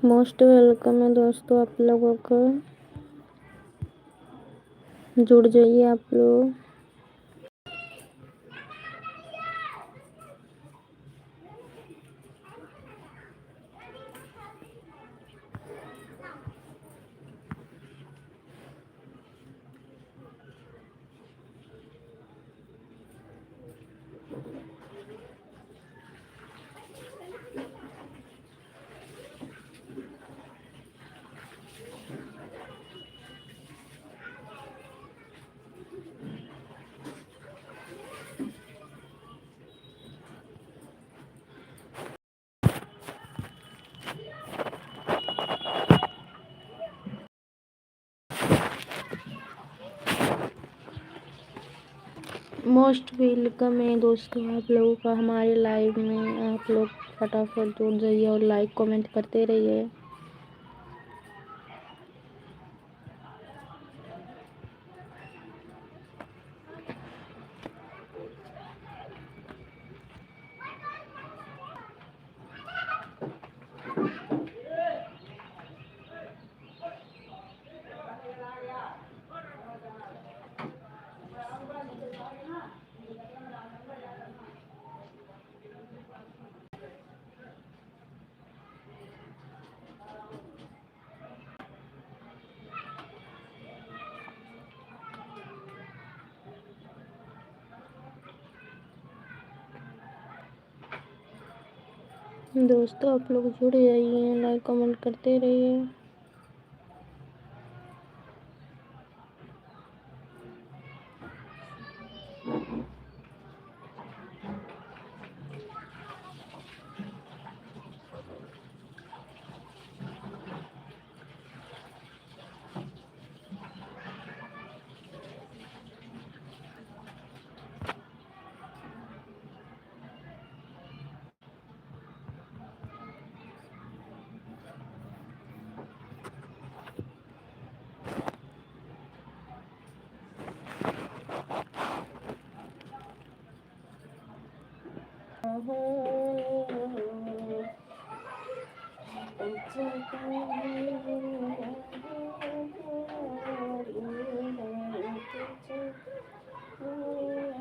Most welcome है दोस्तों आप लोगों को। जुड़ जाइए आप लोग। मोस्ट वेलकम है दोस्तों आप लोगों का हमारे लाइव में। आप लोग फटाफट जुड़ जाइए और लाइक कमेंट करते रहिए। दोस्तों आप लोग जुड़ जाइए, लाइक कमेंट करते रहिए।